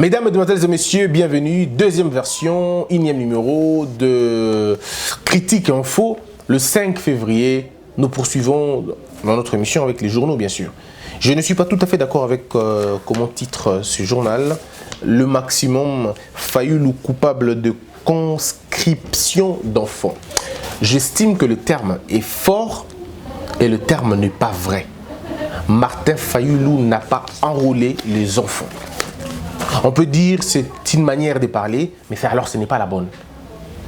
Mesdames, Mesdemoiselles et Messieurs, bienvenue. Deuxième version, énième numéro de Critique Info. Le 5 février, nous poursuivons dans notre émission avec les journaux, bien sûr. Je ne suis pas tout à fait d'accord avec comment titre ce journal. Le maximum Fayoulou coupable de conscription d'enfants. J'estime que le terme est fort et le terme n'est pas vrai. Martin Fayoulou n'a pas enrôlé les enfants. On peut dire que c'est une manière de parler, mais alors ce n'est pas la bonne.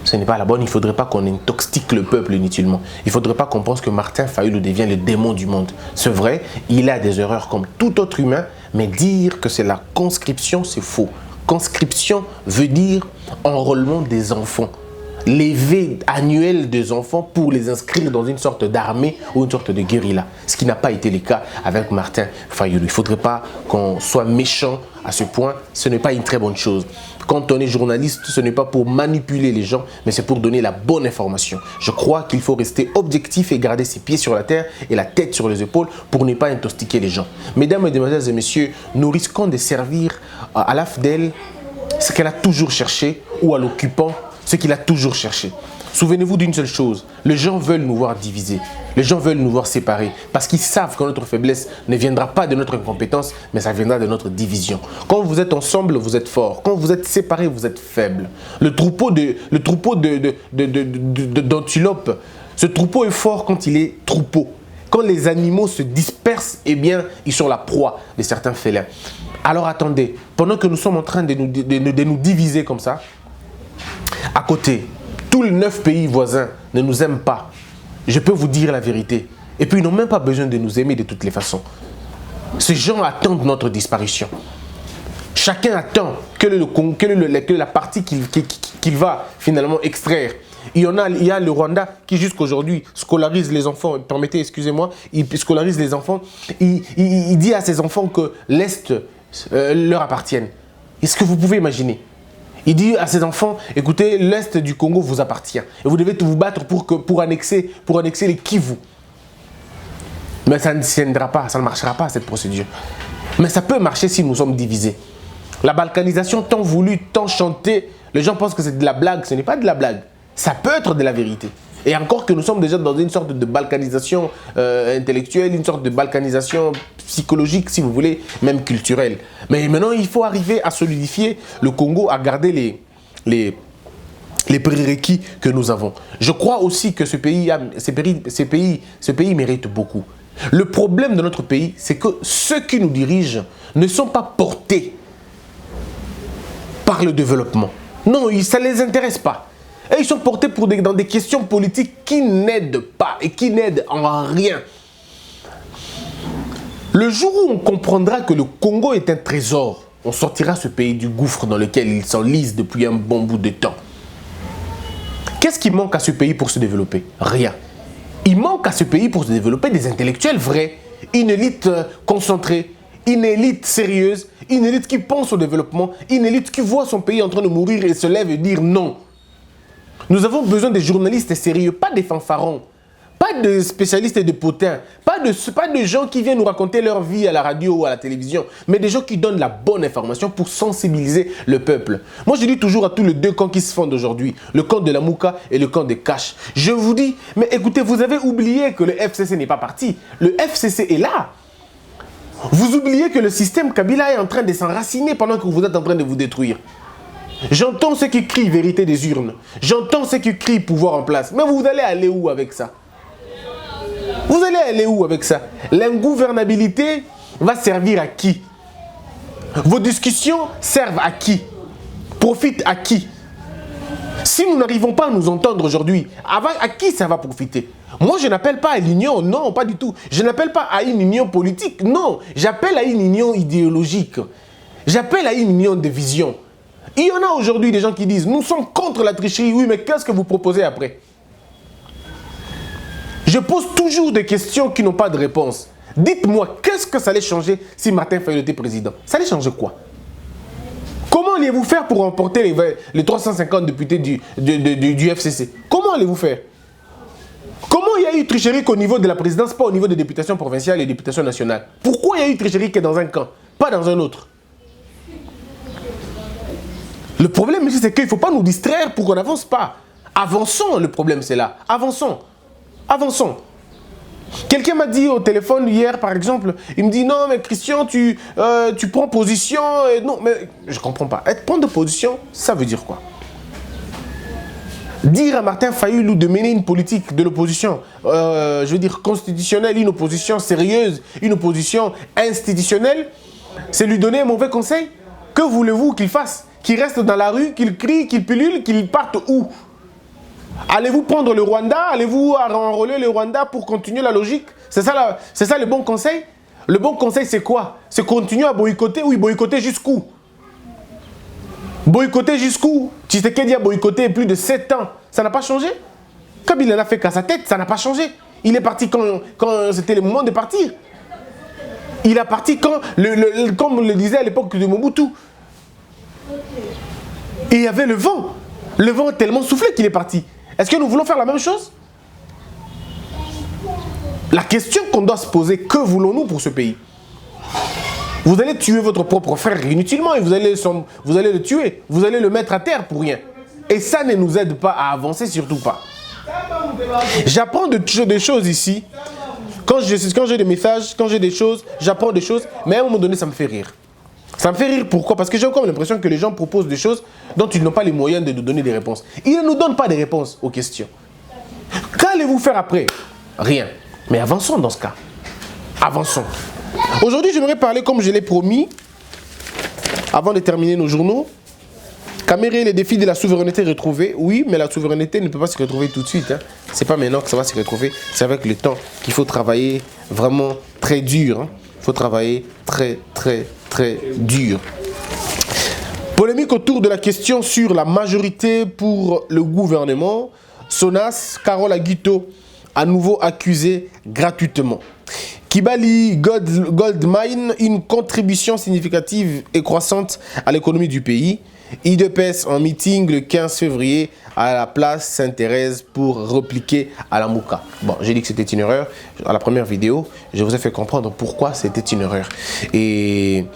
Ce n'est pas la bonne, il ne faudrait pas qu'on intoxique le peuple inutilement. Il ne faudrait pas qu'on pense que Martin Fayoulou devient le démon du monde. C'est vrai, il a des erreurs comme tout autre humain, mais dire que c'est la conscription, c'est faux. Conscription veut dire enrôlement des enfants. L'éveil annuel des enfants pour les inscrire dans une sorte d'armée ou une sorte de guérilla. Ce qui n'a pas été le cas avec Martin Fayoulou. Il ne faudrait pas qu'on soit méchant à ce point. Ce n'est pas une très bonne chose. Quand on est journaliste, ce n'est pas pour manipuler les gens, mais c'est pour donner la bonne information. Je crois qu'il faut rester objectif et garder ses pieds sur la terre et la tête sur les épaules pour ne pas intoxiquer les gens. Mesdames, Mesdemoiselles et Messieurs, nous risquons de servir à l'AFDEL ce qu'elle a toujours cherché ou à l'occupant ce qu'il a toujours cherché. Souvenez-vous d'une seule chose, les gens veulent nous voir divisés, les gens veulent nous voir séparés, parce qu'ils savent que notre faiblesse ne viendra pas de notre incompétence, mais ça viendra de notre division. Quand vous êtes ensemble, vous êtes forts. Quand vous êtes séparés, vous êtes faibles. Le troupeau d'antilopes, ce troupeau est fort quand il est troupeau. Quand les animaux se dispersent, eh bien, ils sont la proie de certains félins. Alors attendez, pendant que nous sommes en train de nous diviser comme ça, à côté, tous les 9 pays voisins ne nous aiment pas. Je peux vous dire la vérité. Et puis, ils n'ont même pas besoin de nous aimer de toutes les façons. Ces gens attendent notre disparition. Chacun attend quelle est la partie qu'il va finalement extraire. Il y a le Rwanda qui jusqu'aujourd'hui scolarise les enfants. Permettez, excusez-moi, il scolarise les enfants. Il dit à ses enfants que l'Est leur appartienne. Est-ce que vous pouvez imaginer ? Il dit à ses enfants, écoutez, l'Est du Congo vous appartient. Et vous devez vous battre pour annexer les Kivu. Mais ça ne tiendra pas, ça ne marchera pas cette procédure. Mais ça peut marcher si nous sommes divisés. La balkanisation tant voulue, tant chantée, les gens pensent que c'est de la blague. Ce n'est pas de la blague. Ça peut être de la vérité. Et encore que nous sommes déjà dans une sorte de balkanisation intellectuelle, une sorte de balkanisation psychologique, si vous voulez, même culturelle. Mais maintenant, il faut arriver à solidifier le Congo, à garder les prérequis que nous avons. Je crois aussi que ce pays mérite beaucoup. Le problème de notre pays, c'est que ceux qui nous dirigent ne sont pas portés par le développement. Non, ça ne les intéresse pas. Et ils sont portés dans des questions politiques qui n'aident pas et qui n'aident en rien. Le jour où on comprendra que le Congo est un trésor, on sortira ce pays du gouffre dans lequel il s'enlise depuis un bon bout de temps. Qu'est-ce qui manque à ce pays pour se développer? Rien. Il manque à ce pays pour se développer des intellectuels vrais, une élite concentrée, une élite sérieuse, une élite qui pense au développement, une élite qui voit son pays en train de mourir et se lève et dire non. Nous avons besoin de journalistes sérieux, pas des fanfarons, pas de spécialistes et de potins, pas de gens qui viennent nous raconter leur vie à la radio ou à la télévision, mais des gens qui donnent la bonne information pour sensibiliser le peuple. Moi, je dis toujours à tous les deux camps qui se fondent aujourd'hui, le camp de la Mouka et le camp de Cash. Je vous dis, mais écoutez, vous avez oublié que le FCC n'est pas parti. Le FCC est là. Vous oubliez que le système Kabila est en train de s'enraciner pendant que vous êtes en train de vous détruire. J'entends ceux qui crient vérité des urnes. J'entends ceux qui crient pouvoir en place. Mais vous allez aller où avec ça? Vous allez aller où avec ça? L'ingouvernabilité va servir à qui? Vos discussions servent à qui? Profitent à qui? Si nous n'arrivons pas à nous entendre aujourd'hui, à qui ça va profiter? Moi, je n'appelle pas à l'union, non, pas du tout. Je n'appelle pas à une union politique, non. J'appelle à une union idéologique. J'appelle à une union de vision. Il y en a aujourd'hui des gens qui disent « Nous sommes contre la tricherie. » Oui, mais qu'est-ce que vous proposez après? Je pose toujours des questions qui n'ont pas de réponse. Dites-moi, qu'est-ce que ça allait changer si Martin Fayoulou était président? Ça allait changer quoi? Comment allez-vous faire pour remporter les 350 députés du FCC? Comment allez-vous faire? Comment il y a eu tricherie qu'au niveau de la présidence, pas au niveau des députations provinciales et des députations nationales? Pourquoi il y a eu tricherie que dans un camp, pas dans un autre? Le problème ici, c'est qu'il ne faut pas nous distraire pour qu'on n'avance pas. Avançons, le problème c'est là. Avançons. Avançons. Quelqu'un m'a dit au téléphone hier, par exemple, il me dit, non, mais Christian, tu prends position. Et non, mais je ne comprends pas. Prendre position, ça veut dire quoi? Dire à Martin Fayulu de mener une politique de l'opposition, je veux dire constitutionnelle, une opposition sérieuse, une opposition institutionnelle, c'est lui donner un mauvais conseil. Que voulez-vous qu'il fasse? Qu'il reste dans la rue, qu'il crie, qu'il pilule, qu'il parte où? Allez-vous prendre le Rwanda? Allez-vous enrôler le Rwanda pour continuer la logique? C'est ça le bon conseil? Le bon conseil, c'est quoi? C'est continuer à boycotter? Oui, boycotter jusqu'où? Boycotter jusqu'où? Tshisekedi a boycotté plus de 7 ans. Ça n'a pas changé? Kabila n'a fait qu'à sa tête, ça n'a pas changé. Il est parti quand c'était le moment de partir. Il est parti quand, comme on le disait à l'époque de Mobutu. Et il y avait le vent. Le vent a tellement soufflé qu'il est parti. Est-ce que nous voulons faire la même chose? La question qu'on doit se poser, que voulons-nous pour ce pays? Vous allez tuer votre propre frère inutilement et vous allez le tuer. Vous allez le mettre à terre pour rien. Et ça ne nous aide pas à avancer, surtout pas. J'apprends des choses ici. Quand j'ai des messages, quand j'ai des choses, j'apprends des choses. Mais à un moment donné, ça me fait rire. Ça me fait rire, pourquoi? Parce que j'ai encore l'impression que les gens proposent des choses dont ils n'ont pas les moyens de nous donner des réponses. Ils ne nous donnent pas des réponses aux questions. Qu'allez-vous faire après? Rien. Mais avançons dans ce cas. Avançons. Aujourd'hui, j'aimerais parler, comme je l'ai promis, avant de terminer nos journaux, camérer les défis de la souveraineté retrouvée. Oui, mais la souveraineté ne peut pas se retrouver tout de suite. Hein. Ce n'est pas maintenant que ça va se retrouver. C'est avec le temps qu'il faut travailler vraiment très dur. Hein. Il faut travailler très, très, très dur. Polémique autour de la question sur la majorité pour le gouvernement. Sonas, Carole Aguito, à nouveau accusée gratuitement. Kibali Goldmine, une contribution significative et croissante à l'économie du pays. IDPS en meeting le 15 février à la place Sainte-Thérèse pour repliquer à la Mouka. Bon, j'ai dit que c'était une erreur. À la première vidéo, je vous ai fait comprendre pourquoi c'était une erreur. Et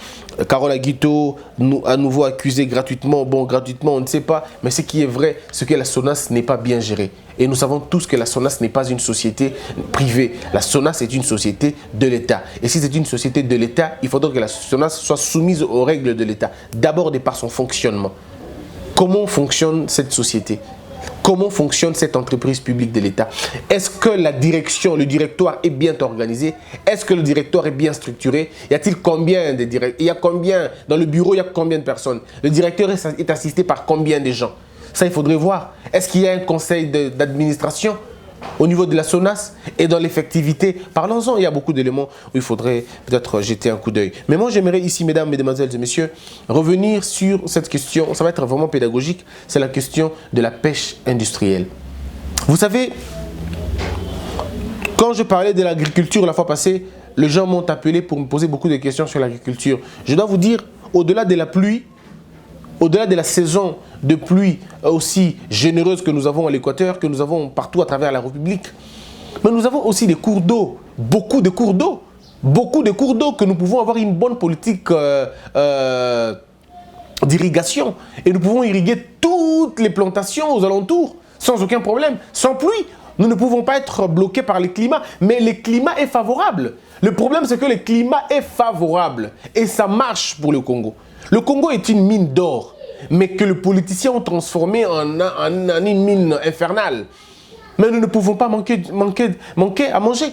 Carole Aguito, à nouveau accusée gratuitement. Bon, gratuitement, on ne sait pas. Mais ce qui est vrai, c'est que la SONAS n'est pas bien gérée. Et nous savons tous que la SONAS n'est pas une société privée. La SONAS est une société de l'État. Et si c'est une société de l'État, il faudra que la SONAS soit soumise aux règles de l'État. D'abord, de par son fonctionnement. Comment fonctionne cette société? Comment fonctionne cette entreprise publique de l'État? Est-ce que la direction, le directoire est bien organisé? Est-ce que le directoire est bien structuré? Y a-t-il combien de directeurs? Il y a combien dans le bureau? Il y a combien de personnes? Le directeur est assisté par combien de gens? Ça, il faudrait voir. Est-ce qu'il y a un conseil d'administration au niveau de la SONAS et dans l'effectivité? Parlons-en, il y a beaucoup d'éléments où il faudrait peut-être jeter un coup d'œil. Mais moi, j'aimerais ici, mesdames, mesdemoiselles et messieurs, revenir sur cette question. Ça va être vraiment pédagogique. C'est la question de la pêche industrielle. Vous savez, quand je parlais de l'agriculture la fois passée, les gens m'ont appelé pour me poser beaucoup de questions sur l'agriculture. Je dois vous dire, au-delà de la pluie, au-delà de la saison de pluie aussi généreuse que nous avons à l'Équateur, que nous avons partout à travers la République, mais nous avons aussi des cours d'eau, beaucoup de cours d'eau, que nous pouvons avoir une bonne politique d'irrigation et nous pouvons irriguer toutes les plantations aux alentours sans aucun problème, sans pluie. Nous ne pouvons pas être bloqués par le climat, mais le climat est favorable. Le problème, c'est que le climat est favorable et ça marche pour le Congo. Le Congo est une mine d'or, mais que les politiciens ont transformé en une mine infernale. Mais nous ne pouvons pas manquer à manger.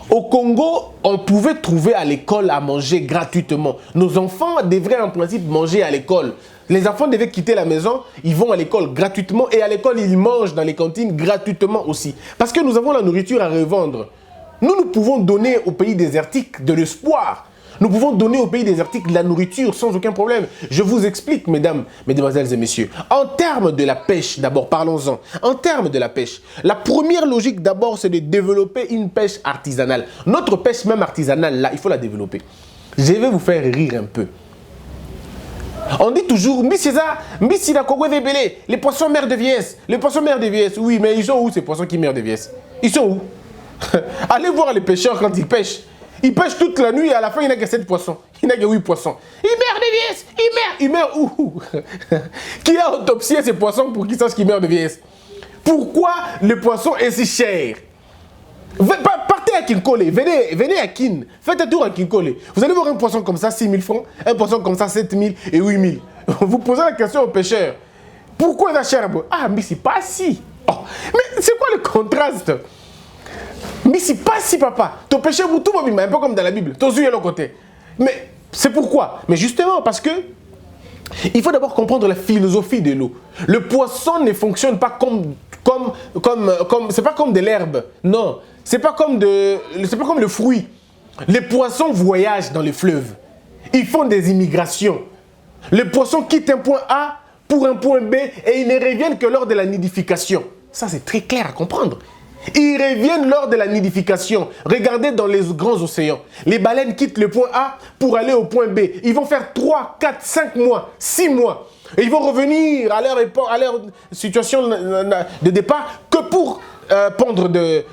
Au Congo, on pouvait trouver à l'école à manger gratuitement. Nos enfants devraient en principe manger à l'école. Les enfants devaient quitter la maison, ils vont à l'école gratuitement et à l'école, ils mangent dans les cantines gratuitement aussi. Parce que nous avons la nourriture à revendre. Nous pouvons donner aux pays désertiques de l'espoir. Nous pouvons donner aux pays désertiques de la nourriture sans aucun problème. Je vous explique, mesdames, mesdemoiselles et messieurs. En termes de la pêche, d'abord, parlons-en. En termes de la pêche, la première logique d'abord, c'est de développer une pêche artisanale. Notre pêche même artisanale, là, il faut la développer. Je vais vous faire rire un peu. On dit toujours, les poissons meurent de vieillesse. Les poissons meurent de vieillesse. Oui, mais ils sont où ces poissons qui meurent de vieillesse? Ils sont où? Allez voir les pêcheurs quand ils pêchent. Ils pêchent toute la nuit et à la fin, il n'y a que 7 poissons. il n'a que 8 poissons. Il meurt de vieillesse, il meurt où? Qui a autopsié ces poissons pour qu'ils sachent qu'il meurt de vieillesse? Pourquoi le poisson est si cher? Partez à Kinkole, venez à Kin, faites un tour à Kinkole. Vous allez voir un poisson comme ça, 6 000 francs, un poisson comme ça, 7 000 et 8 000. Vous posez la question aux pêcheurs. Pourquoi il a cher? Ah, mais c'est pas si. Oh, mais c'est quoi le contraste? Mais c'est pas si, papa. Ton péché, tout va bien, un peu comme dans la Bible. Ton yeux est l'autre côté. Mais c'est pourquoi? Mais justement, parce que il faut d'abord comprendre la philosophie de l'eau. Le poisson ne fonctionne pas c'est pas comme de l'herbe. Non, c'est pas comme le fruit. Les poissons voyagent dans les fleuves. Ils font des immigrations. Les poissons quittent un point A pour un point B et ils ne reviennent que lors de la nidification. Ça, c'est très clair à comprendre. Ils reviennent lors de la nidification. Regardez dans les grands océans. Les baleines quittent le point A pour aller au point B. Ils vont faire 3, 4, 5 mois, 6 mois. Et ils vont revenir à leur situation de départ que pour pondre des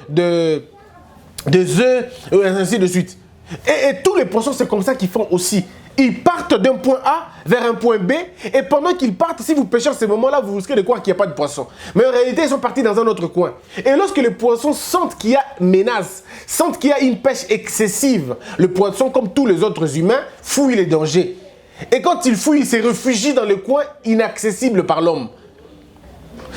œufs, et ainsi de suite. Et tous les poissons, c'est comme ça qu'ils font aussi. Ils partent d'un point A vers un point B et pendant qu'ils partent, si vous pêchez à ce moment-là, vous risquez de croire qu'il n'y a pas de poisson. Mais en réalité, ils sont partis dans un autre coin. Et lorsque les poissons sentent qu'il y a menace, sentent qu'il y a une pêche excessive, le poisson, comme tous les autres humains, fouille les dangers. Et quand il fouille, il se réfugie dans le coin inaccessible par l'homme.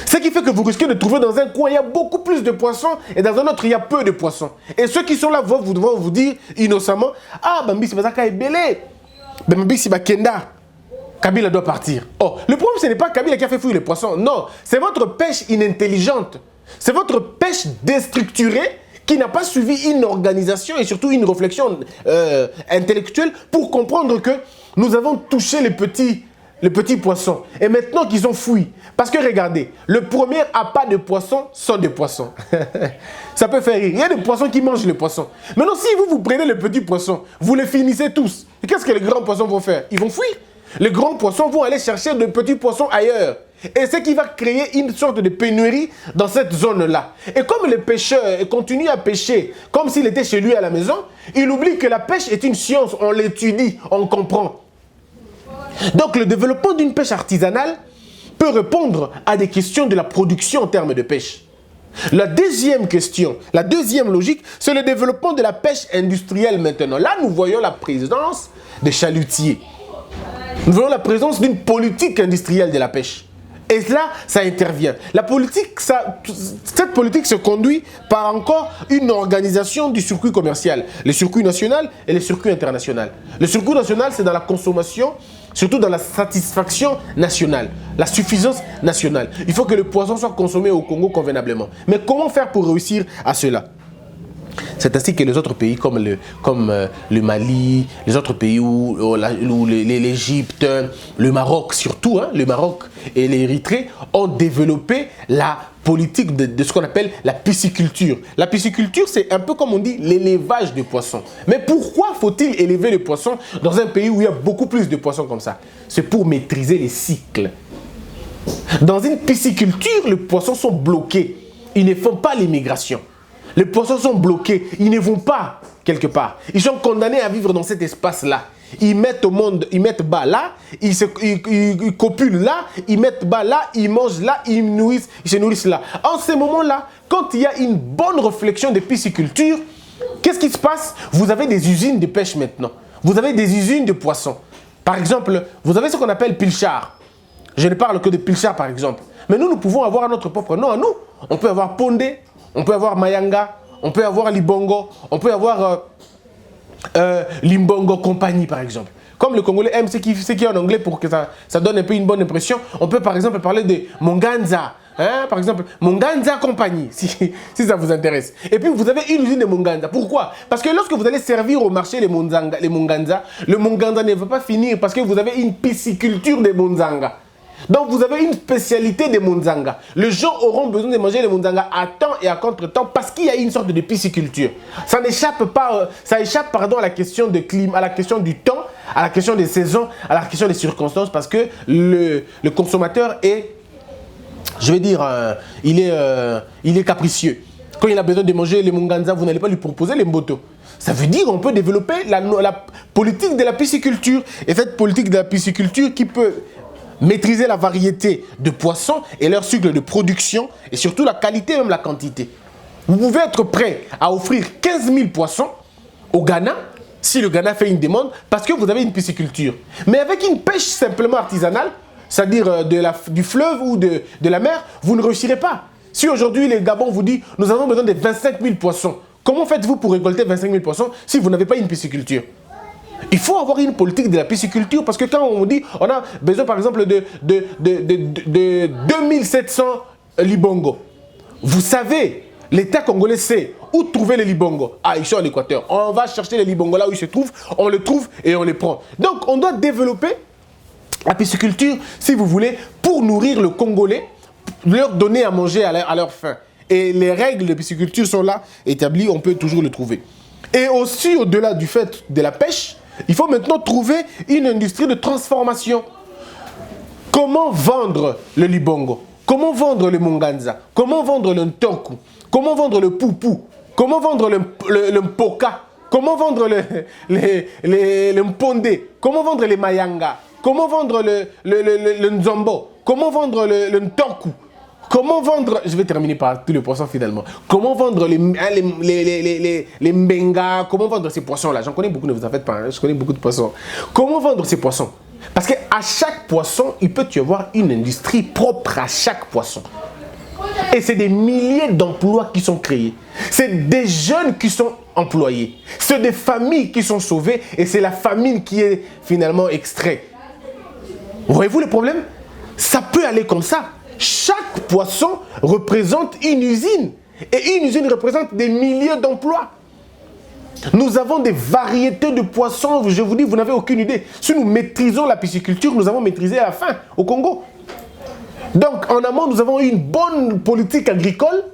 Ce qui fait que vous risquez de trouver dans un coin, il y a beaucoup plus de poissons et dans un autre, il y a peu de poissons. Et ceux qui sont là vont vous dire innocemment, « Ah, Bambi, c'est pas ça qu'il est belé. Bambi, c'est Kenda. Kabila doit partir. » Oh, le problème, ce n'est pas Kabila qui a fait fouiller les poissons. Non, c'est votre pêche inintelligente. C'est votre pêche déstructurée qui n'a pas suivi une organisation et surtout une réflexion intellectuelle pour comprendre que nous avons touché les petits poissons. Et maintenant qu'ils ont fouillé. Parce que regardez, le premier appât de poissons sont des poissons. Ça peut faire rire. Il y a des poissons qui mangent les poissons. Maintenant, si vous prenez les petits poissons, vous les finissez tous. Et qu'est-ce que les grands poissons vont faire? Ils vont fuir. Les grands poissons vont aller chercher de petits poissons ailleurs. Et ce qui va créer une sorte de pénurie dans cette zone-là. Et comme le pêcheur continue à pêcher comme s'il était chez lui à la maison, il oublie que la pêche est une science. On l'étudie, on comprend. Donc le développement d'une pêche artisanale peut répondre à des questions de la production en termes de pêche. La deuxième question, la deuxième logique, c'est le développement de la pêche industrielle maintenant. Là, nous voyons la présence des chalutiers. Nous voyons la présence d'une politique industrielle de la pêche. Et là, ça intervient. La politique, cette politique se conduit par encore une organisation du circuit commercial. Le circuit national et le circuit international. Le circuit national, c'est dans la consommation, surtout dans la satisfaction nationale, la suffisance nationale. Il faut que le poisson soit consommé au Congo convenablement. Mais comment faire pour réussir à cela? C'est ainsi que les autres pays comme le Mali, les autres pays où l'Égypte, le Maroc surtout, hein, le Maroc et l'Érythrée ont développé la politique de ce qu'on appelle la pisciculture. La pisciculture, c'est un peu comme on dit l'élevage de poissons. Mais pourquoi faut-il élever les poissons dans un pays où il y a beaucoup plus de poissons comme ça? C'est pour maîtriser les cycles. Dans une pisciculture, les poissons sont bloqués. Ils ne font pas l'immigration. Les poissons sont bloqués, ils ne vont pas quelque part. Ils sont condamnés à vivre dans cet espace-là. Ils mettent au monde, ils mettent bas là, ils copulent là, ils mettent bas là, ils mangent là, ils se nourrissent là. En ce moment-là, quand il y a une bonne réflexion de pisciculture, qu'est-ce qui se passe? Vous avez des usines de pêche maintenant. Vous avez des usines de poissons. Par exemple, vous avez ce qu'on appelle pilchard. Je ne parle que de pilchard par exemple. Mais nous pouvons avoir notre propre nom à nous. On peut avoir Pondé. On peut avoir Mayanga, on peut avoir Libongo, on peut avoir Limbongo Compagnie par exemple. Comme le Congolais aime ce qui est en anglais pour que ça donne un peu une bonne impression, on peut par exemple parler de Monganza, hein, par exemple Monganza Compagnie, si ça vous intéresse. Et puis vous avez une usine de Monganza. Pourquoi? Parce que lorsque vous allez servir au marché les Monganza, le Monganza ne va pas finir parce que vous avez une pisciculture de Monzanga. Donc vous avez une spécialité des Monzanga. Les gens auront besoin de manger les Monzanga à temps et à contre-temps parce qu'il y a une sorte de pisciculture. Ça n'échappe pas, ça échappe à la question de climat, à la question du temps, à la question des saisons, à la question des circonstances parce que le consommateur est, je vais dire, il est capricieux. Quand il a besoin de manger les Monganza, vous n'allez pas lui proposer les Mboto. Ça veut dire qu'on peut développer la politique de la pisciculture. Et cette politique de la pisciculture qui peut maîtriser la variété de poissons et leur cycle de production et surtout la qualité, même la quantité. Vous pouvez être prêt à offrir 15 000 poissons au Ghana si le Ghana fait une demande parce que vous avez une pisciculture. Mais avec une pêche simplement artisanale, c'est-à-dire du fleuve ou de la mer, vous ne réussirez pas. Si aujourd'hui les Gabon vous dit nous avons besoin de 25 000 poissons, comment faites-vous pour récolter 25 000 poissons si vous n'avez pas une pisciculture? Il faut avoir une politique de la pisciculture parce que quand on dit on a besoin par exemple de 2700 libongos, vous savez, l'État congolais sait où trouver les libongos. Ah, ils sont à l'Équateur. On va chercher les libongos là où ils se trouvent, on les trouve et on les prend. Donc on doit développer la pisciculture, si vous voulez, pour nourrir le Congolais, leur donner à manger à leur faim. Et les règles de pisciculture sont là, établies, on peut toujours les trouver. Et aussi, au-delà du fait de la pêche, il faut maintenant trouver une industrie de transformation. Comment vendre le libongo? Comment vendre le monganza? Comment vendre le ntoku? Comment vendre le poupou? Comment vendre le mpoka? Comment vendre le mpondé? Comment vendre les mayanga? Comment vendre le nzombo? Comment vendre le ntoku? Comment vendre, je vais terminer par tous les poissons finalement. Comment vendre les mbenga? Comment vendre ces poissons-là? J'en connais beaucoup, ne vous en faites pas, hein, je connais beaucoup de poissons. Comment vendre ces poissons? Parce qu'à chaque poisson, il peut y avoir une industrie propre à chaque poisson. Et c'est des milliers d'emplois qui sont créés. C'est des jeunes qui sont employés. C'est des familles qui sont sauvées et c'est la famine qui est finalement extraite. Voyez-vous le problème? Ça peut aller comme ça. Chaque poisson représente une usine. Et une usine représente des milliers d'emplois. Nous avons des variétés de poissons. Je vous dis, vous n'avez aucune idée. Si nous maîtrisons la pisciculture, nous avons maîtrisé la faim au Congo. Donc, en amont, nous avons une bonne politique agricole.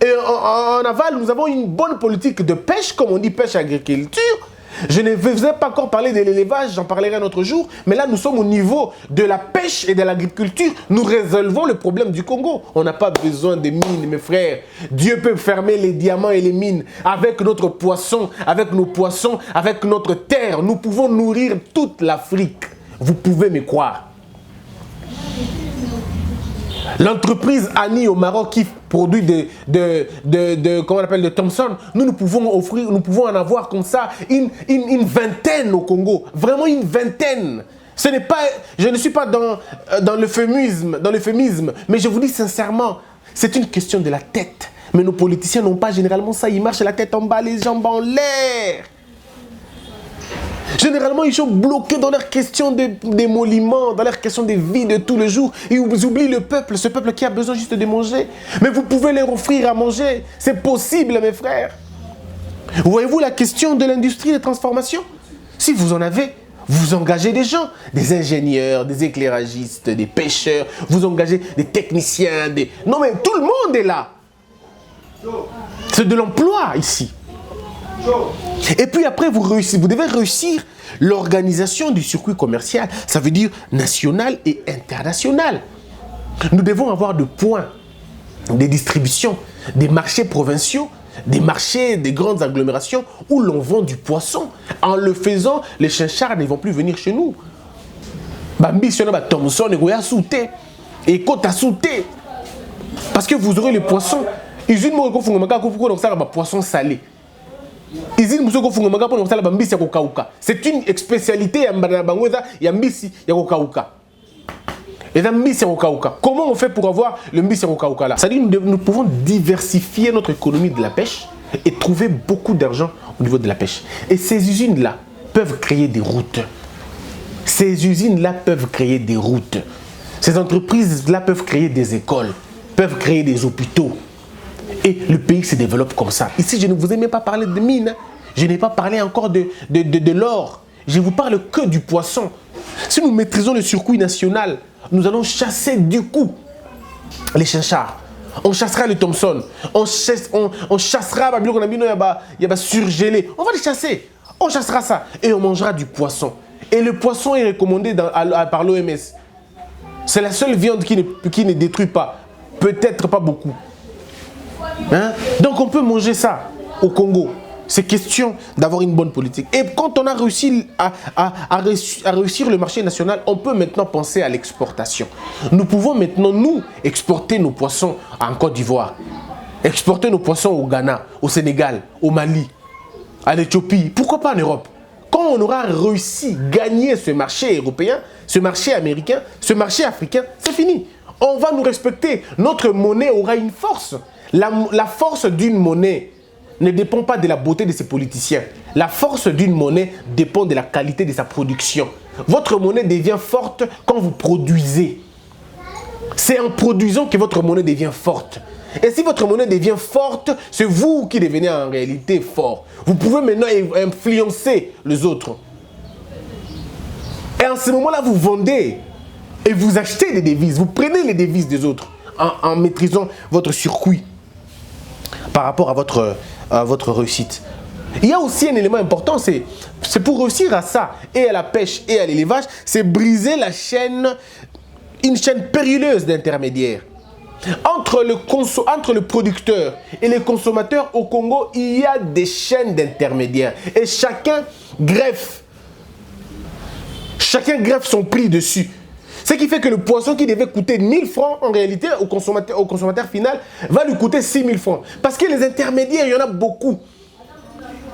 Et en aval, nous avons une bonne politique de pêche, comme on dit pêche-agriculture. Je ne vous ai pas encore parlé de l'élevage, j'en parlerai un autre jour. Mais là, nous sommes au niveau de la pêche et de l'agriculture. Nous résolvons le problème du Congo. On n'a pas besoin de mines, mes frères. Dieu peut fermer les diamants et les mines. Avec notre poisson, avec nos poissons, avec notre terre, nous pouvons nourrir toute l'Afrique. Vous pouvez me croire. L'entreprise Annie au Maroc qui produit comment on appelle, de Thomson, nous pouvons offrir, nous pouvons en avoir comme ça une vingtaine au Congo. Vraiment une vingtaine. Ce n'est pas, je ne suis pas dans l'euphémisme, mais je vous dis sincèrement, c'est une question de la tête. Mais nos politiciens n'ont pas généralement ça, ils marchent la tête en bas, les jambes en l'air. Généralement, ils sont bloqués dans leurs questions d'émoluments, dans leurs questions de vie de tous les jours. Ils oublient le peuple, ce peuple qui a besoin juste de manger. Mais vous pouvez leur offrir à manger. C'est possible, mes frères. Voyez-vous la question de l'industrie de transformation? Si vous en avez, vous engagez des gens, des ingénieurs, des éclairagistes, des pêcheurs. Vous engagez des techniciens, Non mais tout le monde est là. C'est de l'emploi ici. Et puis après, vous devez réussir l'organisation du circuit commercial. Ça veut dire national et international. Nous devons avoir des points, des distributions, des marchés provinciaux, des marchés, des grandes agglomérations où l'on vend du poisson. En le faisant, les chinchards ne vont plus venir chez nous. Thomson et Côte à Souté. Parce que vous aurez les poissons. Poisson salé. C'est une spécialité ya mbisi ya kokauka. Comment on fait pour avoir le mbisi ya kokauka là? C'est-à-dire nous pouvons diversifier notre économie de la pêche et trouver beaucoup d'argent au niveau de la pêche. Et ces usines-là peuvent créer des routes. Ces usines-là peuvent créer des routes. Ces entreprises-là peuvent créer des écoles, peuvent créer des hôpitaux. Et le pays se développe comme ça. Ici, je ne vous ai même pas parlé de mines. Je n'ai pas parlé encore de l'or. Je vous parle que du poisson. Si nous maîtrisons le circuit national, nous allons chasser du coup les chinchards. On chassera les Thomson. On chassera les surgelés. On va les chasser. On chassera ça. Et on mangera du poisson. Et le poisson est recommandé par l'OMS. C'est la seule viande qui ne détruit pas. Peut-être pas beaucoup. Hein? Donc on peut manger ça au Congo. C'est question d'avoir une bonne politique. Et quand on a réussi à réussir le marché national, on peut maintenant penser à l'exportation. Nous pouvons maintenant, nous, exporter nos poissons en Côte d'Ivoire, exporter nos poissons au Ghana, au Sénégal, au Mali, à l'Éthiopie. Pourquoi pas en Europe? Quand on aura réussi à gagner ce marché européen, ce marché américain, ce marché africain, c'est fini. On va nous respecter. Notre monnaie aura une force. La force d'une monnaie ne dépend pas de la beauté de ses politiciens. La force d'une monnaie dépend de la qualité de sa production. Votre monnaie devient forte quand vous produisez. C'est en produisant que votre monnaie devient forte. Et si votre monnaie devient forte, c'est vous qui devenez en réalité fort. Vous pouvez maintenant influencer les autres. Et en ce moment-là, vous vendez et vous achetez des devises. Vous prenez les devises des autres en maîtrisant votre circuit par rapport à votre réussite. Il y a aussi un élément important, c'est pour réussir à ça, et à la pêche et à l'élevage, c'est briser une chaîne périlleuse d'intermédiaires. Entre le producteur et les consommateurs au Congo, il y a des chaînes d'intermédiaires. Et chacun greffe son prix dessus. Ce qui fait que le poisson qui devait coûter 1000 francs, en réalité, au consommateur final, va lui coûter 6000 francs. Parce que les intermédiaires, il y en a beaucoup.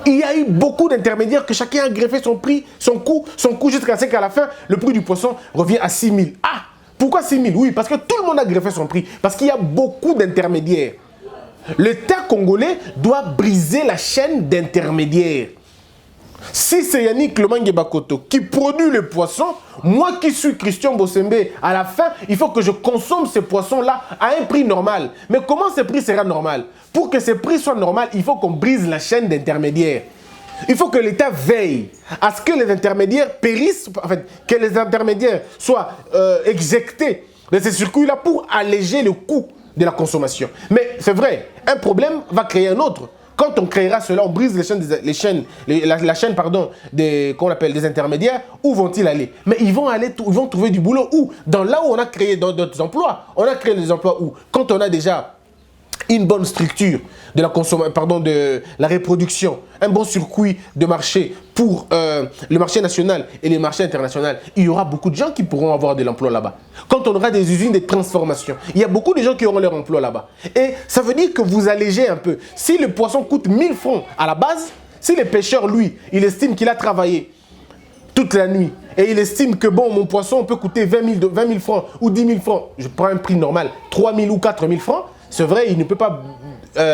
Il y a eu beaucoup d'intermédiaires que chacun a greffé son prix, son coût jusqu'à ce qu'à la fin, le prix du poisson revient à 6000. Ah! Pourquoi 6000? Oui, parce que tout le monde a greffé son prix. Parce qu'il y a beaucoup d'intermédiaires. L'État congolais doit briser la chaîne d'intermédiaires. Si c'est Yannick Lomangue Bakoto qui produit le poisson, moi qui suis Christian Bossembe, à la fin, il faut que je consomme ces poissons-là à un prix normal. Mais comment ce prix sera normal? Pour que ce prix soit normal, il faut qu'on brise la chaîne d'intermédiaires. Il faut que l'État veille à ce que les intermédiaires périssent, en fait, que les intermédiaires soient éjectés de ces circuits-là pour alléger le coût de la consommation. Mais c'est vrai, un problème va créer un autre. Quand on créera cela, on brise la chaîne qu'on appelle des intermédiaires, où vont-ils aller? Mais ils vont trouver du boulot où? Dans là où on a créé d'autres emplois. On a créé des emplois où? Quand on a déjà une bonne structure de la reproduction, un bon circuit de marché pour le marché national et les marchés internationaux, il y aura beaucoup de gens qui pourront avoir de l'emploi là-bas. Quand on aura des usines de transformation, il y a beaucoup de gens qui auront leur emploi là-bas. Et ça veut dire que vous allégez un peu. Si le poisson coûte 1000 francs à la base, si le pêcheur, lui, il estime qu'il a travaillé toute la nuit et il estime que bon, mon poisson peut coûter 20 000 francs ou 10 000 francs, je prends un prix normal, 3 000 ou 4 000 francs, c'est vrai, il ne peut pas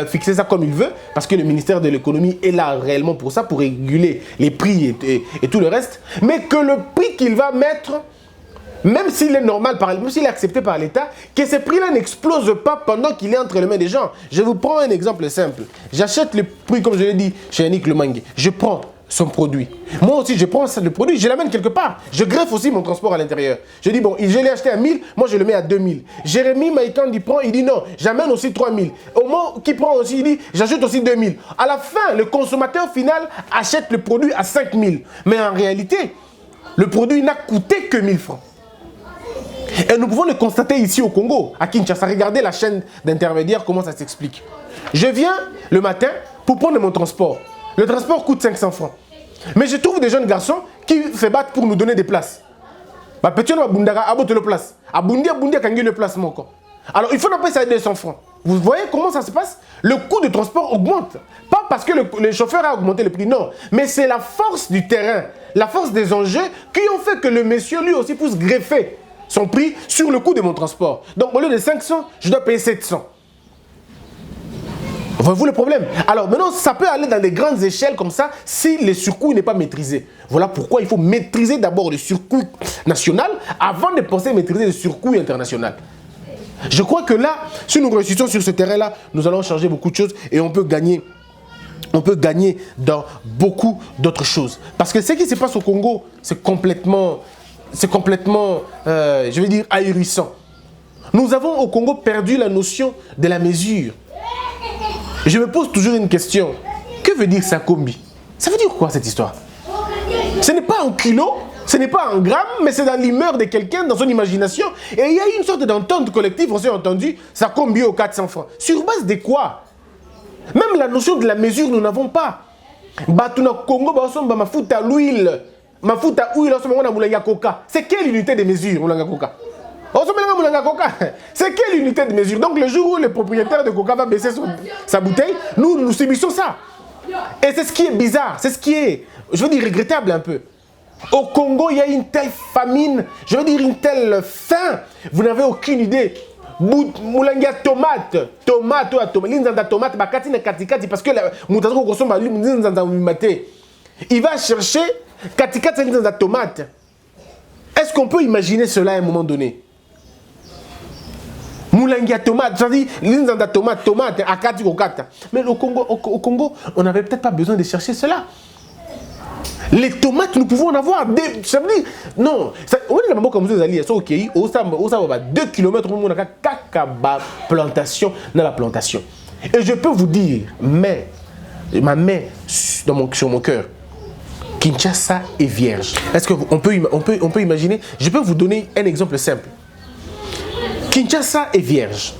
fixer ça comme il veut, parce que le ministère de l'économie est là réellement pour ça, pour réguler les prix et tout le reste. Mais que le prix qu'il va mettre, même s'il est normal, même s'il est accepté par l'État, que ce prix-là n'explose pas pendant qu'il est entre les mains des gens. Je vous prends un exemple simple. J'achète le prix, comme je l'ai dit, chez Yannick Lomangue. Je prends son produit. Moi aussi, je prends le produit, je l'amène quelque part. Je greffe aussi mon transport à l'intérieur. Je dis, bon, je l'ai acheté à 1000, moi je le mets à 2000. Jérémy Maïkan, il prend, il dit non, j'amène aussi 3000. Au moment qui prend aussi, il dit, j'ajoute aussi 2000. À la fin, le consommateur final achète le produit à 5000. Mais en réalité, le produit n'a coûté que 1000 francs. Et nous pouvons le constater ici au Congo, à Kinshasa. Regardez la chaîne d'intermédiaires, comment ça s'explique. Je viens le matin pour prendre mon transport. Le transport coûte 500 francs. Mais je trouve des jeunes garçons qui se battent pour nous donner des places. Alors il faut pas payer ça 200 francs. Vous voyez comment ça se passe? Le coût de transport augmente. Pas parce que le chauffeur a augmenté le prix, non. Mais c'est la force du terrain, la force des enjeux qui ont fait que le monsieur lui aussi puisse greffer son prix sur le coût de mon transport. Donc au lieu de 500, je dois payer 700. Voyez-vous le problème? Alors maintenant, ça peut aller dans des grandes échelles comme ça si le circuit n'est pas maîtrisé. Voilà pourquoi il faut maîtriser d'abord le circuit national avant de penser à maîtriser le circuit international. Je crois que là, si nous réussissons sur ce terrain-là, nous allons changer beaucoup de choses et on peut gagner dans beaucoup d'autres choses. Parce que ce qui se passe au Congo, c'est complètement, je vais dire, ahurissant. Nous avons au Congo perdu la notion de la mesure. Je me pose toujours une question. Que veut dire Sakombi? Ça veut dire quoi cette histoire? Ce n'est pas un kilo, ce n'est pas un gramme, mais c'est dans l'humeur de quelqu'un, dans son imagination. Et il y a une sorte d'entente collective, on s'est entendu, Sakombi aux 400 francs. Sur base de quoi? Même la notion de la mesure, nous n'avons pas. Bato na Congo basomba mafuta l'huile. Mafuta huile osomba na mulanga coca. C'est quelle unité de mesure mulanga coca? C'est quelle unité de mesure? Donc le jour où le propriétaire de coca va baisser sa bouteille, nous subissons ça. Et c'est ce qui est bizarre, c'est ce qui est, je veux dire, regrettable un peu. Au Congo, il y a une telle famine, je veux dire une telle faim, vous n'avez aucune idée. Moulanga tomate, linzanda tomate, bakati na katikati parce que mutazoko kosomba linzanda mimate. Il va chercher katikati linzanda tomate. Est-ce qu'on peut imaginer cela à un moment donné? Moulanga tomate, c'est-à-dire linzanda tomate, akati kokata. Mais au Congo, on n'avait peut-être pas besoin de chercher cela. Les tomates, nous pouvons en avoir. Ça veut dire, non. On est là-bas comme vous allez, c'est ok. On va 2 km, on a une plantation dans la plantation. Et je peux vous dire, mais ma main sur mon cœur, Kinshasa est vierge. Est-ce qu'on peut imaginer? Je peux vous donner un exemple simple. Kinshasa est vierge.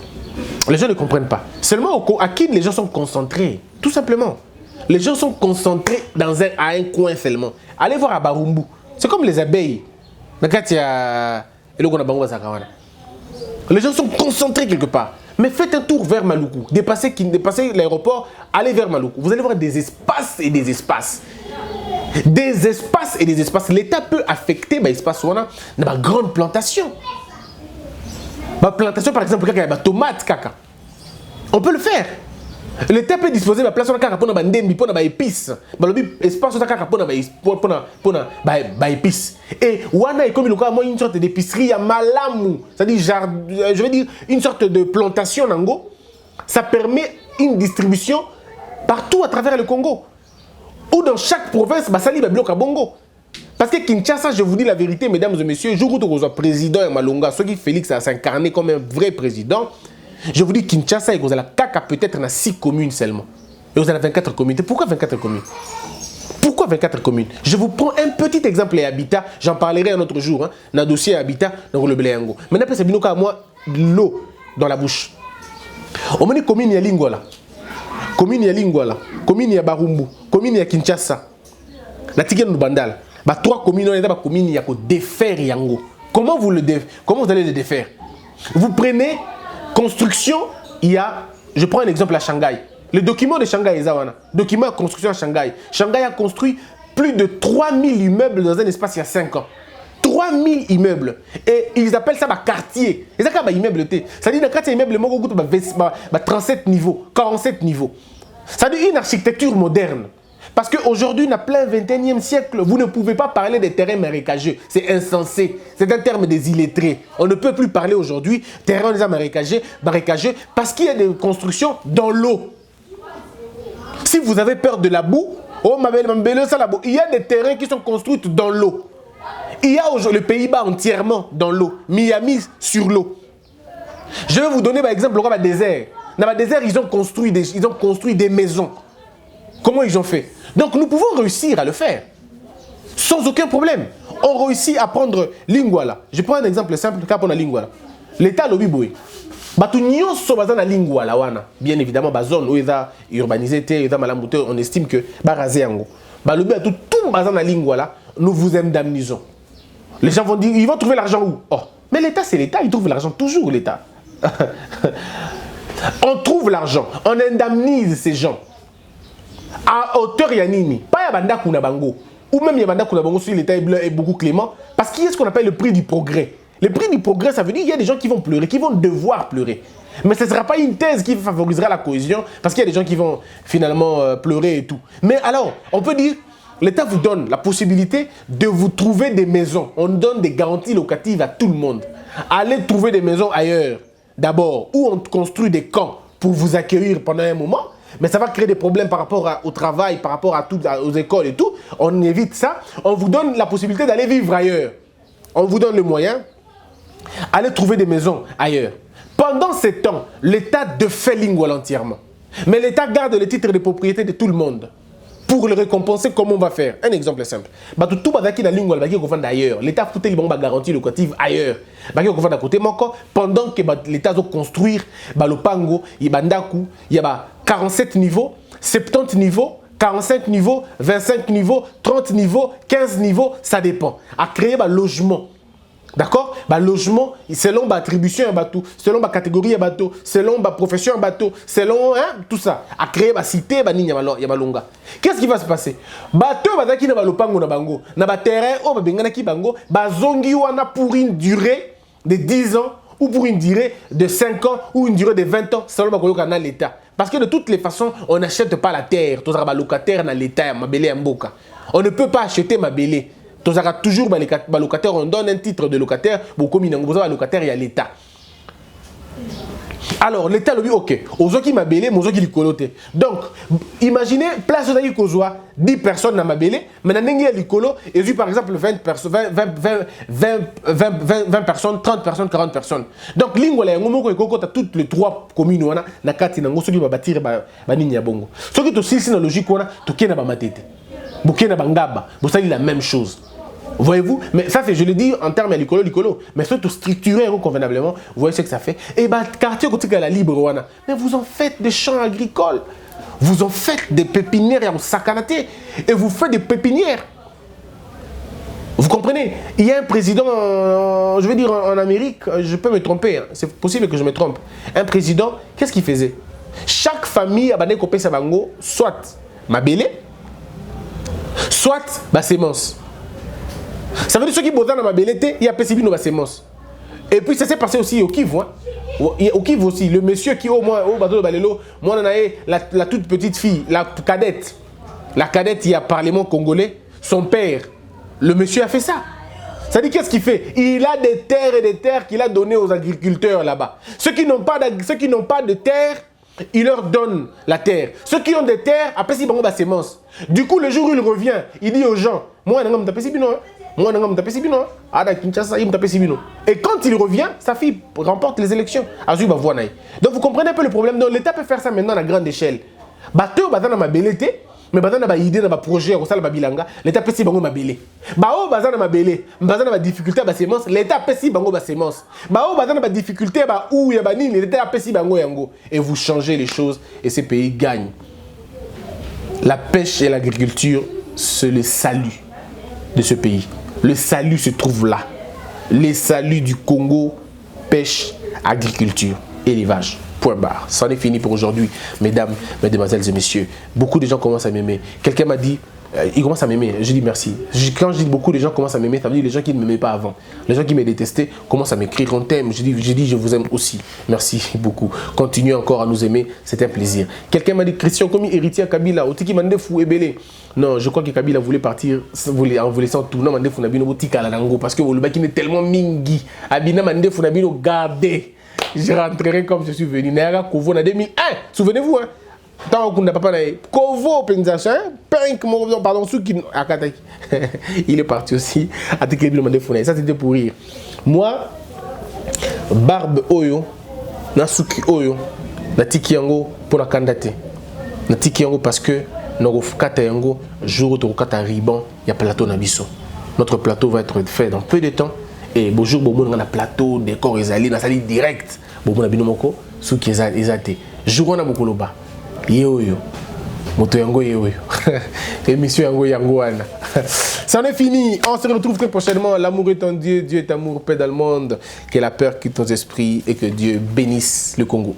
Les gens ne comprennent pas. Seulement à qui les gens sont concentrés, tout simplement. Les gens sont concentrés à un coin seulement. Allez voir à Barumbu. C'est comme les abeilles. Les gens sont concentrés quelque part. Mais faites un tour vers Maluku. Dépassez l'aéroport, allez vers Maluku. Vous allez voir des espaces et des espaces. Des espaces et des espaces. L'État peut affecter l'espace dans ma grande plantation. Ma plantation, par exemple, il y a des tomates, caca. On peut le faire. L'État peut disposer de la place pour des épices. Espace pour épices. Et Wana est comme une sorte d'épicerie à Malamu. C'est-à-dire, je veux dire, une sorte de plantation nango. Ça permet une distribution partout à travers le Congo. Ou dans chaque province, Basali va bloquer à Bongo. Parce que Kinshasa, je vous dis la vérité, mesdames et messieurs, le jour où vous êtes président à Malonga, ceux qui Félix a s'incarné comme un vrai président, je vous dis Kinshasa, vous avez la CACA peut-être dans 6 communes seulement. Et vous avez 24 communes. Pourquoi 24 communes? Pourquoi 24 communes? Je vous prends un petit exemple et Habitat, j'en parlerai un autre jour, dans le dossier Habitat, dans le Bléango. Maintenant, c'est bien à moi, l'eau dans la bouche. On me dit commune ya Lingwala, commune ya Lingwala, commune ya Barumbu, commune ya Kinshasa, la Tigre de Bandal. 3 communes, on est dans la commune, il y a défaire Yango. Comment vous allez le défaire? Vous prenez construction, il y a, je prends un exemple à Shanghai. Le document de Shanghai, document de construction à Shanghai. Shanghai a construit plus de 3000 immeubles dans un espace il y a 5 ans. 3000 immeubles. Et ils appellent ça quartier. Ils appellent ça immeuble. Ça dit que le quartier immeuble, il y a 37 niveaux, 47 niveaux. Ça dit une architecture moderne. Parce qu'aujourd'hui, dans plein 21e siècle, vous ne pouvez pas parler des terrains marécageux. C'est insensé. C'est un terme des illettrés. On ne peut plus parler aujourd'hui terrains marécageux parce qu'il y a des constructions dans l'eau. Si vous avez peur de la boue, il y a des terrains qui sont construits dans l'eau. Il y a aujourd'hui les Pays-Bas entièrement dans l'eau. Miami sur l'eau. Je vais vous donner par exemple le désert. Dans le désert, ils ont construit des maisons. Comment ils ont fait? Donc nous pouvons réussir à le faire. Sans aucun problème. On réussit à prendre Lingwala. Je prends un exemple simple, car on a Lingwala. L'État lobby boy. Bien évidemment, la zone où il est urbanisé, on estime que tout bazan Lingwala, nous vous indemnisons. Les gens vont dire, ils vont trouver l'argent où? Oh, mais l'État, c'est l'État, il trouve l'argent toujours, l'État. On trouve l'argent, on indemnise ces gens. À hauteur Yanini, pas Yabanda Kunabango, ou même Yabanda Kunabango si l'État est beaucoup clément, parce qu'il y a ce qu'on appelle le prix du progrès. Le prix du progrès, ça veut dire qu'il y a des gens qui vont pleurer, qui vont devoir pleurer. Mais ce ne sera pas une thèse qui favorisera la cohésion, parce qu'il y a des gens qui vont finalement pleurer et tout. Mais alors, on peut dire, l'État vous donne la possibilité de vous trouver des maisons. On donne des garanties locatives à tout le monde. Allez trouver des maisons ailleurs, d'abord, où on construit des camps pour vous accueillir pendant un moment. Mais ça va créer des problèmes par rapport au travail, par rapport aux écoles et tout. On évite ça. On vous donne la possibilité d'aller vivre ailleurs. On vous donne le moyen. Allez trouver des maisons ailleurs. Pendant ces temps, l'État défait Lingwala entièrement. Mais l'État garde le titre de propriété de tout le monde. Pour le récompenser, comment on va faire? Un exemple simple. Tout le monde ailleurs. L'État fout une garantie locative ailleurs. Pendant que l'État va construire le pango, il y a 47 niveaux, 70 niveaux, 45 niveaux, 25 niveaux, 30 niveaux, 15 niveaux, ça dépend. À créer un logement. D'accord? Logement, selon l'attribution, selon la catégorie, selon la profession, selon tout ça. À créer une cité, il y a longa. Qu'est-ce qui va se passer? Bateau, qui na lopango na bango, na ba terrain, oh bengana ki bango, zongi wana pour une durée de 10 ans ou pour une durée de 5 ans ou une durée de 20 ans, selon l'État. Parce que de toutes les façons, on n'achète pas la terre. Tous les locataires dans l'État, ma belle mboka. On ne peut pas acheter ma belle. Tous toujours les locataires, on donne un titre de locataire, comme il y a un locataire, il y a l'État. Alors, l'État lui dit, ok, aux gens qui m'a belé, aux gens qui l'icoloté. Donc, imaginez, place aux gens qui 10 personnes dans ma belé, mais dans l'icolo, et eu par exemple 20 personnes, 20 personnes, 30 personnes, 40 personnes. Donc, l'ingolais, on a toutes les 3 communes, on a 4 qui va bâtir Ninya Bongo. Ce qui est aussi dans la logique, on a tout qui est dans ma tête. Bouquet na bangaba, vous savez la même chose. Voyez-vous? Mais ça, je le dis en termes l'icolo. Mais surtout structuré convenablement, vous voyez ce que ça fait. Et quartier côté à la libre, mais vous en faites des champs agricoles. Vous en faites des pépinières en sakanaté. Et vous faites des pépinières. Vous comprenez? Il y a un président, je veux dire en Amérique, je peux me tromper, hein, c'est possible que je me trompe. Un président, qu'est-ce qu'il faisait? Chaque famille a bané copé sabango, soit ma belé, soit ma sémence. Ça veut dire que ceux qui bossent dans ma belleté, il y a possible ma sémence. Et puis ça s'est passé aussi au Kivu. Hein. Au Kivu aussi, le monsieur qui au moins au bateau de Balélo, moi on a la toute petite fille, la cadette. La cadette, il y a Parlement congolais, son père, le monsieur a fait ça. Ça dit qu'est-ce qu'il fait? Il a des terres et des terres qu'il a données aux agriculteurs là-bas. Ceux qui n'ont pas de terre, il leur donne la terre. Ceux qui ont des terres, après ils vont avoir sémence. Du coup, le jour où il revient, il dit aux gens, moi, je ne et quand il revient, sa fille remporte les élections. Donc vous comprenez un peu le problème. Donc l'État peut faire ça maintenant à grande échelle. Bateau, dans ma belleté, mais dans ma idée, dans ma projet, l'État peut si bango ma belé. Bao bazan na ma belé, bazan na ma difficulté ba sémence, l'État peut si bango ba sémence. Bao bazan na ma difficulté ba ou ya ba nini, l'État peut si bango yango. Et vous changez les choses et ces pays gagnent. La pêche et l'agriculture, c'est le salut de ce pays. Le salut se trouve là. Les saluts du Congo, pêche, agriculture, élevage. Point barre. C'en est fini pour aujourd'hui, mesdames, mesdemoiselles et messieurs. Beaucoup de gens commencent à m'aimer. Quelqu'un m'a dit, il commence à m'aimer. Je dis merci. Quand je dis beaucoup de gens commencent à m'aimer, ça veut dire les gens qui ne m'aimaient pas avant. Les gens qui me détestaient commencent à m'écrire, on t'aime. Je dis, je vous aime aussi. Merci beaucoup. Continuez encore à nous aimer, c'est un plaisir. Quelqu'un m'a dit, Christian, comme héritier à Kabila, au tiki mande fou ebele. Non, je crois que Kabila voulait partir en vous laissant tout. Non, mande fou nabino botika la nango parce que le baki est tellement mingi. Abina mande fou nabino garder. Je rentrerai comme je suis venu. Nayaga Kovo en 2001. Souvenez-vous, hein? Tant qu'on n'a pas parlé. Kovo, pardon, ceux qui. Il est parti aussi. Ça, c'était pour rire. Moi, Barbe Oyo, Nasuki Oyo, Natiki Yango pour la candidater. Natiki Yango parce que nous avons jour où nous avons il y a plateau Nabiso. Notre plateau va être fait dans peu de temps. Et bonjour, bon, on a plateau, décor, ils dans la salle direct. Bon, on a binomoko, ceux qui ont jour on a beaucoup là bas. Yo yo. Moto yango yo yo. Émission yango yango ana. Ça en est fini. On se retrouve très prochainement. L'amour est en Dieu, Dieu est amour, paix dans le monde. Que la peur quitte nos esprits et que Dieu bénisse le Congo.